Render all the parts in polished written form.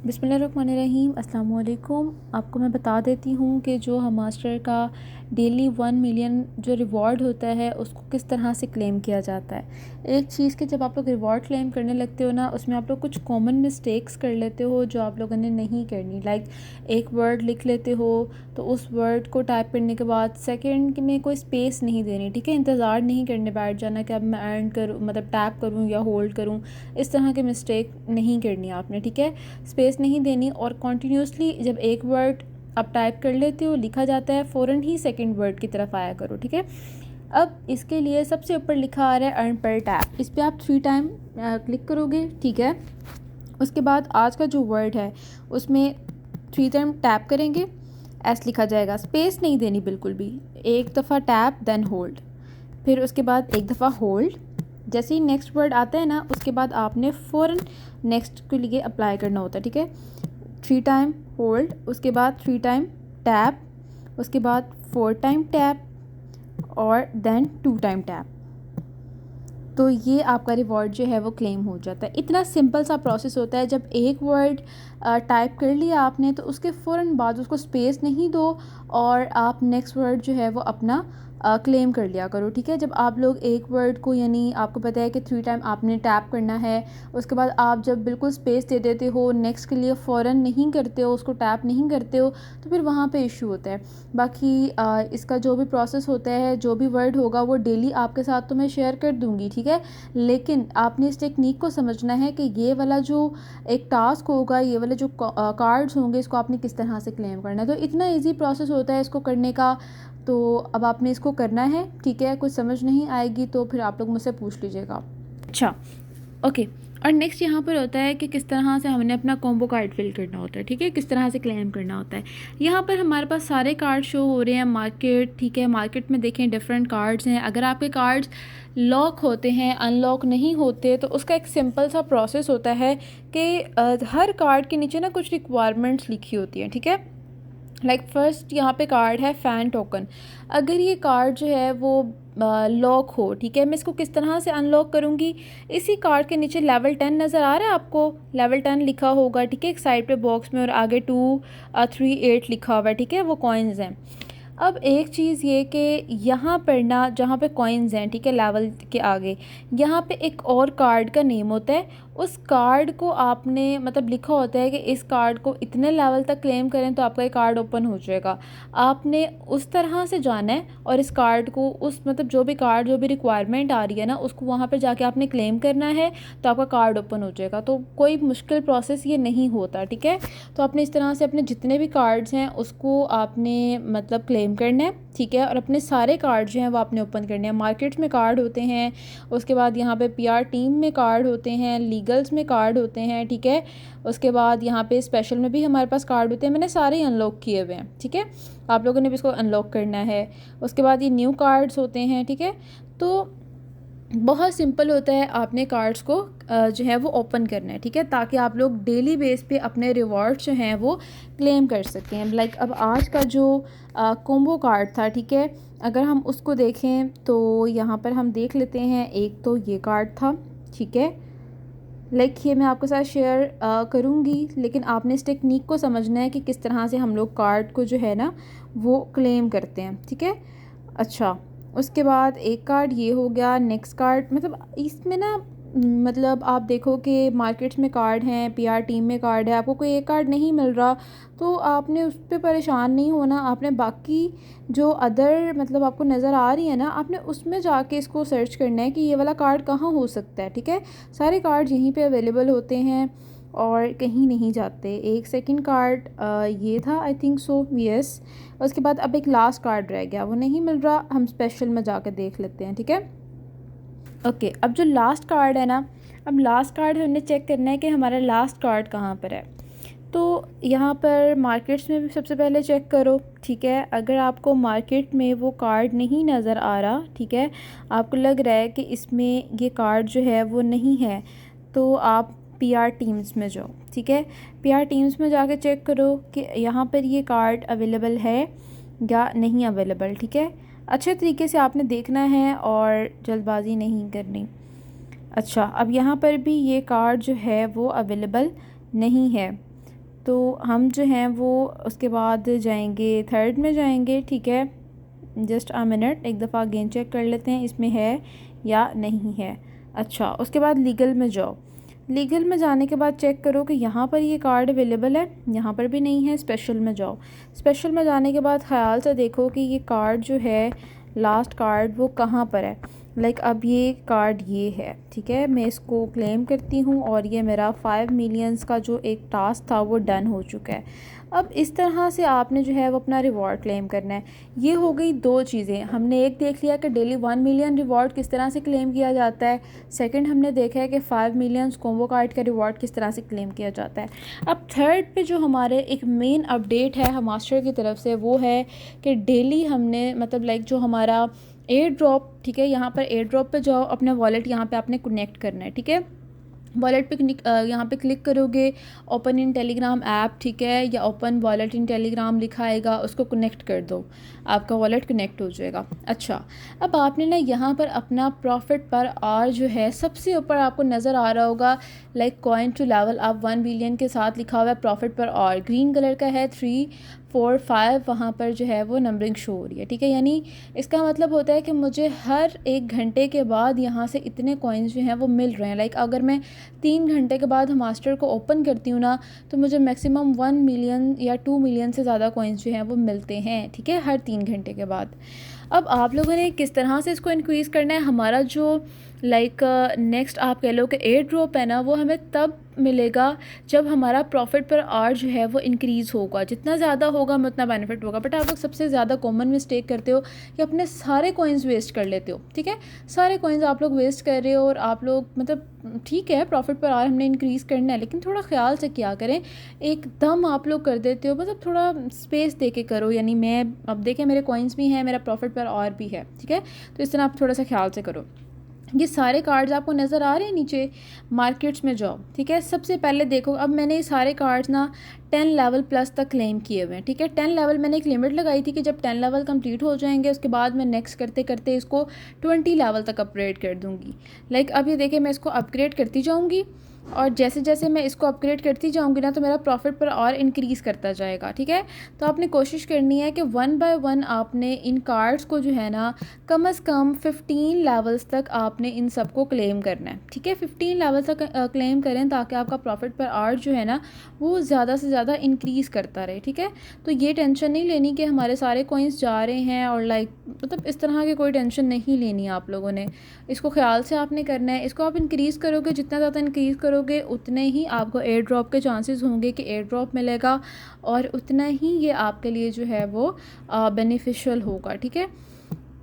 बिस्मिल्लाहिर्रहमानिर्रहीम अस्सलाम वालेकुम। आपको मैं बता देती हूँ कि जो हम मास्टर का डेली 1 मिलियन जो रिवॉर्ड होता है उसको किस तरह से क्लेम किया जाता है। एक चीज़ के जब आप लोग रिवॉर्ड क्लेम करने लगते हो ना, उसमें आप लोग कुछ कॉमन मिस्टेक्स कर लेते हो जो आप लोगों ने नहीं करनी। लाइक एक वर्ड लिख लेते हो तो उस वर्ड को टाइप करने के बाद सेकंड में कोई स्पेस नहीं देनी, ठीक है। इंतज़ार नहीं करने बैठ जाना कि अब मैं एंड करूँ, मतलब टैप करूँ या होल्ड करूँ। इस तरह की मिस्टेक नहीं करनी आपने, ठीक है। स्पेस नहीं देनी और कॉन्टीन्यूसली जब एक वर्ड आप टाइप कर लेते हो, लिखा जाता है, फ़ौरन ही सेकंड वर्ड की तरफ आया करो, ठीक है। अब इसके लिए सबसे ऊपर लिखा आ रहा है अर्न पर टैप, इस पर आप 3 टाइम क्लिक करोगे, ठीक है। उसके बाद आज का जो वर्ड है उसमें 3 टाइम टैप करेंगे, एस लिखा जाएगा, स्पेस नहीं देनी बिल्कुल भी। एक दफ़ा टैप देन होल्ड, फिर उसके बाद एक दफ़ा होल्ड। जैसे ही नेक्स्ट वर्ड आता है ना, उसके बाद आपने फ़ौरन नेक्स्ट के लिए अप्लाई करना होता है, ठीक है। 3 टाइम होल्ड, उसके बाद 3 टाइम टैप, उसके बाद 4 टाइम टैप और देन 2 टाइम टैप। तो ये आपका रिवॉर्ड जो है वो क्लेम हो जाता है। इतना सिंपल सा प्रोसेस होता है। जब एक वर्ड टाइप कर लिया आपने तो उसके फ़ौरन बाद उसको स्पेस नहीं दो और आप नेक्स्ट वर्ड जो है वो अपना क्लेम कर लिया करो, ठीक है। जब आप लोग एक वर्ड को, यानी आपको पता है कि 3 टाइम आपने टैप करना है, उसके बाद आप जब बिल्कुल स्पेस दे देते हो, नेक्स्ट के लिए फ़ौरन नहीं करते हो, उसको टैप नहीं करते हो, तो फिर वहाँ पे इशू होता है। बाकी इसका जो भी प्रोसेस होता है, जो भी वर्ड होगा वो डेली आपके साथ तो मैं शेयर कर दूँगी, ठीक है। लेकिन आपने इस टेक्निक को समझना है कि ये वाला जो एक टास्क होगा, ये वाले जो कार्ड्स होंगे, इसको आपने किस तरह से क्लेम करना है। तो इतना ईजी प्रोसेस होता है इसको करने का। तो अब आपने इसको करना है, ठीक है। कुछ समझ नहीं आएगी तो फिर आप लोग मुझसे पूछ लीजिएगा। अच्छा, ओके। और नेक्स्ट यहाँ पर होता है कि किस तरह से हमने अपना कॉम्बो कार्ड फिल करना होता है, ठीक है। किस तरह से क्लेम करना होता है। यहाँ पर हमारे पास सारे कार्ड शो हो रहे हैं, मार्केट, ठीक है। मार्केट में देखें डिफरेंट कार्ड्स हैं। अगर आपके कार्ड्स लॉक होते हैं, अनलॉक नहीं होते, तो उसका एक सिंपल सा प्रोसेस होता है कि हर कार्ड के नीचे ना कुछ रिक्वायरमेंट्स लिखी होती हैं, ठीक है। लाइक फर्स्ट यहाँ पे कार्ड है फ़ैन टोकन। अगर ये कार्ड जो है वो लॉक हो, ठीक है, मैं इसको किस तरह से अनलॉक करूँगी। इसी कार्ड के नीचे लेवल 10 नज़र आ रहा है आपको, लेवल 10 लिखा होगा, ठीक है, एक साइड पे बॉक्स में, और आगे 2 3 8 लिखा हुआ है, ठीक है, वो कॉइन्स हैं। अब एक चीज़ ये कि यहाँ पर ना, जहाँ पे कॉइन्स हैं, ठीक है, लेवल के आगे यहाँ पे एक और कार्ड का नेम होता है। उस कार्ड को आपने, मतलब लिखा होता है कि इस कार्ड को इतने लेवल तक क्लेम करें तो आपका ये कार्ड ओपन हो जाएगा। आपने उस तरह से जाना है और इस कार्ड को, उस मतलब जो भी कार्ड, जो भी रिक्वायरमेंट आ रही है ना, उसको वहाँ पर जाके आपने क्लेम करना है तो आपका कार्ड ओपन हो जाएगा। तो कोई मुश्किल प्रोसेस ये नहीं होता, ठीक है। तो आपने इस तरह से अपने जितने भी कार्ड्स हैं उसको आपने मतलब क्लेम करना है, ठीक है। और अपने सारे कार्ड जो हैं वो आपने ओपन करने हैं। मार्केट्स में कार्ड होते हैं, उसके बाद यहाँ पे पीआर टीम में कार्ड होते हैं, लीगल्स में कार्ड होते हैं, ठीक है। उसके बाद यहाँ पे स्पेशल में भी हमारे पास कार्ड होते हैं। मैंने सारे अनलॉक किए हुए हैं, ठीक है। आप लोगों ने भी इसको अनलॉक करना है। उसके बाद ये न्यू कार्ड्स होते हैं, ठीक है। तो बहुत सिंपल होता है, आपने कार्ड्स को जो है वो ओपन करना है, ठीक है, ताकि आप लोग डेली बेस पे अपने रिवॉर्ड्स जो हैं वो क्लेम कर सकें। लाइक अब आज का जो कॉम्बो कार्ड था, ठीक है, अगर हम उसको देखें तो यहाँ पर हम देख लेते हैं। एक तो ये कार्ड था, ठीक है। लाइक ये मैं आपके साथ शेयर करूँगी, लेकिन आपने इस टेक्निक को समझना है कि किस तरह से हम लोग कार्ड को जो है ना वो क्लेम करते हैं, ठीक है। अच्छा, उसके बाद एक कार्ड ये हो गया। नेक्स्ट कार्ड, मतलब इसमें ना, मतलब आप देखो कि मार्केट्स में कार्ड हैं, पीआर टीम में कार्ड है, आपको कोई एक कार्ड नहीं मिल रहा तो आपने उस पर परेशान नहीं होना। आपने बाकी जो अदर, मतलब आपको नज़र आ रही है ना, आपने उसमें जाके इसको सर्च करना है कि ये वाला कार्ड कहाँ हो सकता है, ठीक है। सारे कार्ड यहीं पे अवेलेबल होते हैं और कहीं नहीं जाते। एक सेकंड कार्ड ये था, आई थिंक सो, यस। उसके बाद अब एक लास्ट कार्ड रह गया, वो नहीं मिल रहा, हम स्पेशल में जाकर देख लेते हैं, ठीक है। ओके, अब जो लास्ट कार्ड है ना, अब लास्ट कार्ड हमने चेक करना है कि हमारा लास्ट कार्ड कहाँ पर है। तो यहाँ पर मार्केट्स में भी सबसे पहले चेक करो, ठीक है। अगर आपको मार्केट में वो कार्ड नहीं नज़र आ रहा, ठीक है, आपको लग रहा है कि इसमें ये कार्ड जो है वो नहीं है, तो आप पीआर टीम्स में जाओ, ठीक है। पीआर टीम्स में जाके चेक करो कि यहाँ पर ये कार्ड अवेलेबल है या नहीं अवेलेबल, ठीक है। अच्छे तरीके से आपने देखना है और जल्दबाजी नहीं करनी। अच्छा, अब यहाँ पर भी ये कार्ड जो है वो अवेलेबल नहीं है, तो हम जो हैं वो उसके बाद जाएंगे थर्ड में जाएंगे, ठीक है। जस्ट अ मिनट, एक दफ़ा अगेन चेक कर लेते हैं इसमें है या नहीं है। अच्छा, उसके बाद लीगल में जाओ। लीगल में जाने के बाद चेक करो कि यहाँ पर ये कार्ड अवेलेबल है, यहाँ पर भी नहीं है। स्पेशल में जाओ। स्पेशल में जाने के बाद ख़याल से देखो कि ये कार्ड जो है लास्ट कार्ड वो कहाँ पर है। लाइक अब ये कार्ड ये है, ठीक है। मैं इसको क्लेम करती हूँ और ये मेरा 5 मिलियंस का जो एक टास्क था वो डन हो चुका है। अब इस तरह से आपने जो है वो अपना रिवॉर्ड क्लेम करना है। ये हो गई दो चीज़ें। हमने एक देख लिया कि डेली 1 मिलियन रिवॉर्ड किस तरह से क्लेम किया जाता है। सेकंड हमने देखा है कि 5 मिलियंस कॉम्बो कार्ड का रिवॉर्ड किस तरह से क्लेम किया जाता है। अब थर्ड पे जो हमारे एक मेन अपडेट है हमास्टर की तरफ से वो है कि डेली हमने मतलब लाइक जो हमारा एयर ड्रॉप, ठीक है, यहाँ पर एयर ड्रॉप पे जाओ, अपना वॉलेट यहाँ पे आपने कनेक्ट करना है, ठीक है। वॉलेट पे यहाँ पे क्लिक करोगे, ओपन इन टेलीग्राम ऐप, ठीक है, या ओपन वॉलेट इन टेलीग्राम लिखा आएगा, उसको कनेक्ट कर दो, आपका वॉलेट कनेक्ट हो जाएगा। अच्छा, अब आपने ना यहाँ पर अपना प्रॉफिट पर आवर जो है सबसे ऊपर आपको नज़र आ रहा होगा, लाइक कॉइन टू लेवल आप 1 बिलियन के साथ लिखा हुआ है profit per hour, green colour का है, 3 4 5 वहाँ पर जो है वो नंबरिंग शो हो रही है, ठीक है। यानी इसका मतलब होता है कि मुझे हर 1 घंटे के बाद यहाँ से इतने कॉइन्स जो हैं वो मिल रहे हैं। लाइक अगर मैं 3 घंटे के बाद मास्टर को ओपन करती हूँ ना, तो मुझे मैक्सिमम 1 मिलियन या 2 मिलियन से ज़्यादा कॉइन्स जो हैं वो मिलते हैं, ठीक है, हर 3 घंटे के बाद। अब आप लोगों ने किस तरह से इसको इंक्रीज़ करना है, हमारा जो लाइक नेक्स्ट आप कह लो कि एयर ड्रॉप है ना, वो हमें तब मिलेगा जब हमारा प्रॉफिट पर आवर जो है वो इंक्रीज़ होगा। जितना ज़्यादा होगा हमें उतना बेनिफिट होगा। बट आप लोग सबसे ज़्यादा कॉमन मिस्टेक करते हो कि अपने सारे कॉइन्स वेस्ट कर लेते हो, ठीक है। सारे कॉइन्स आप लोग वेस्ट कर रहे हो और आप लोग मतलब ठीक है प्रॉफिट पर आवर हमने इंक्रीज़ करना है, लेकिन थोड़ा ख्याल से क्या करें, एकदम आप लोग कर देते हो, मतलब थोड़ा स्पेस दे के करो। यानी मैं अब देखें मेरे कॉइन्स भी हैं, मेरा प्रॉफिट पर आवर भी है, ठीक है, तो इस तरह आप थोड़ा सा ख्याल से करो। ये सारे कार्ड्स आपको नज़र आ रहे हैं नीचे, मार्केट्स में जाओ, ठीक है। सबसे पहले देखो, अब मैंने ये सारे कार्ड्स ना 10 लेवल प्लस तक क्लेम किए हुए हैं, ठीक है। 10 लेवल मैंने एक लिमिट लगाई थी कि जब 10 लेवल कंप्लीट हो जाएंगे उसके बाद मैं नेक्स्ट करते करते इसको 20 लेवल तक अपग्रेड कर दूँगी। लाइक अब ये देखिए मैं इसको अपग्रेड करती जाऊँगी और जैसे जैसे मैं इसको अपग्रेड करती जाऊंगी ना, तो मेरा प्रॉफिट पर और इंक्रीज़ करता जाएगा, ठीक है। तो आपने कोशिश करनी है कि 1 बाय 1 आपने इन कार्ड्स को जो है ना कम से कम 15 लेवल्स तक आपने इन सबको क्लेम करना है, ठीक है। 15 लेवल तक क्लेम करें ताकि आपका प्रॉफिट पर आवर जो है ना वो ज़्यादा से ज़्यादा इंक्रीज़ करता रहे, ठीक है। तो ये टेंशन नहीं लेनी कि हमारे सारे कॉइन्स जा रहे हैं और लाइक मतलब इस तरह की कोई टेंशन नहीं लेनी है आप लोगों ने। इसको ख्याल से आपने करना है। इसको आप इंक्रीज़ करोगे, जितना ज़्यादा इंक्रीज़ करोगे उतने ही आपको एयर ड्रॉप के चांसेस होंगे कि एयर ड्रॉप मिलेगा और उतना ही ये आपके लिए जो है वो बेनिफिशियल होगा, ठीक है।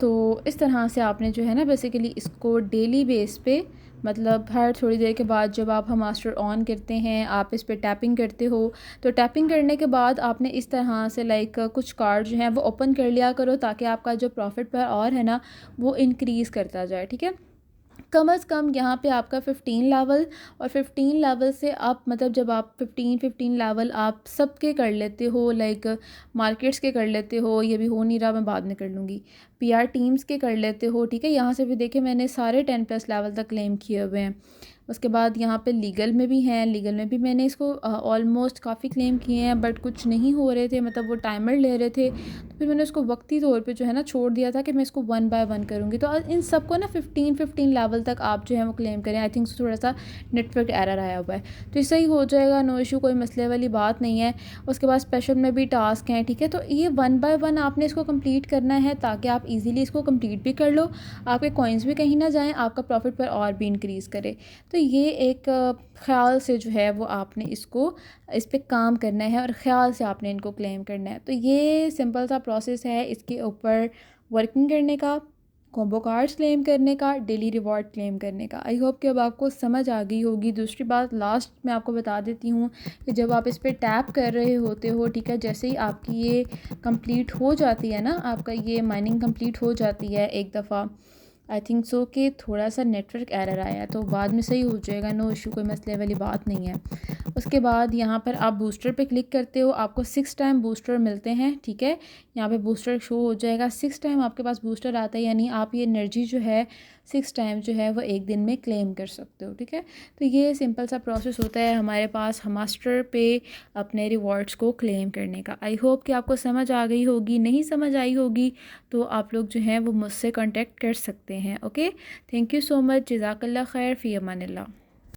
तो इस तरह से आपने जो है ना बेसिकली इसको डेली बेस पे मतलब हर थोड़ी देर के बाद जब आप हम मास्टर ऑन करते हैं, आप इस पे टैपिंग करते हो, तो टैपिंग करने के बाद आपने इस तरह से लाइक कुछ कार्ड जो हैं वो ओपन कर लिया करो ताकि आपका जो प्रॉफिट पर और है ना वो इंक्रीज़ करता जाए, ठीक है। कम से कम यहाँ पे आपका 15 लेवल और 15 लेवल से आप मतलब जब आप 15 लेवल आप सबके कर लेते हो, लाइक मार्केट्स के कर लेते हो, ये भी हो नहीं रहा मैं बाद में कर लूँगी, पीआर टीम्स के कर लेते हो, ठीक है। यहाँ से भी देखिए मैंने सारे 10+ लेवल तक क्लेम किए हुए हैं। उसके बाद यहाँ पे लीगल में भी हैं, लीगल में भी मैंने इसको ऑलमोस्ट काफ़ी क्लेम किए हैं, बट कुछ नहीं हो रहे थे, मतलब वो टाइमर ले रहे थे, तो फिर मैंने उसको वक्ती तौर पे जो है ना छोड़ दिया था कि मैं इसको 1 बाय 1 करूँगी। तो इन सबको ना 15 लेवल तक आप जो है वो क्लेम करें। आई थिंक थोड़ा सा नेटवर्क एरर आया हुआ है, तो इससे ही हो जाएगा, नो इशू, कोई मसले वाली बात नहीं है। उसके बाद स्पेशल में भी टास्क हैं, ठीक है। तो ये 1 बाय 1 आपने इसको कम्प्लीट करना है ताकि आप ईज़िली इसको कम्प्लीट भी कर लो, आपके कॉइन्स भी कहीं ना जाएँ, आपका प्रॉफिट पर और भी इंक्रीज़ करे। तो ये एक ख़्याल से जो है वो आपने इसको इस पे काम करना है और ख़्याल से आपने इनको क्लेम करना है। तो ये सिंपल सा प्रोसेस है इसके ऊपर वर्किंग करने का, कॉम्बो कार्ड्स क्लेम करने का, डेली रिवॉर्ड क्लेम करने का। आई होप कि अब आपको समझ आ गई होगी। दूसरी बात लास्ट में आपको बता देती हूँ कि जब आप इस पर टैप कर रहे होते हो, ठीक है, जैसे ही आपकी ये कंप्लीट हो जाती है ना, आपका ये माइनिंग कंप्लीट हो जाती है एक दफ़ा, आई थिंक सो कि थोड़ा सा नेटवर्क एरर आया, तो बाद में सही हो जाएगा, नो इशू, कोई मसले वाली बात नहीं है। उसके बाद यहाँ पर आप बूस्टर पे क्लिक करते हो, आपको 6 टाइम बूस्टर मिलते हैं, ठीक है। यहाँ पे बूस्टर शो हो जाएगा, 6 टाइम आपके पास बूस्टर आता है, यानी आप ये एनर्जी जो है 6 टाइम जो है वो एक दिन में क्लेम कर सकते हो। ठीक है, तो ये सिंपल सा प्रोसेस होता है हमारे पास हमास्टर पे अपने रिवॉर्ड्स को क्लेम करने का। आई होप कि आपको समझ आ गई होगी। नहीं समझ आई होगी तो आप लोग जो हैं वो मुझसे कांटेक्ट कर सकते हैं। Okay, thank you so much. जज़ाकल्लाह खैर, फ़ी अमानिल्लाह।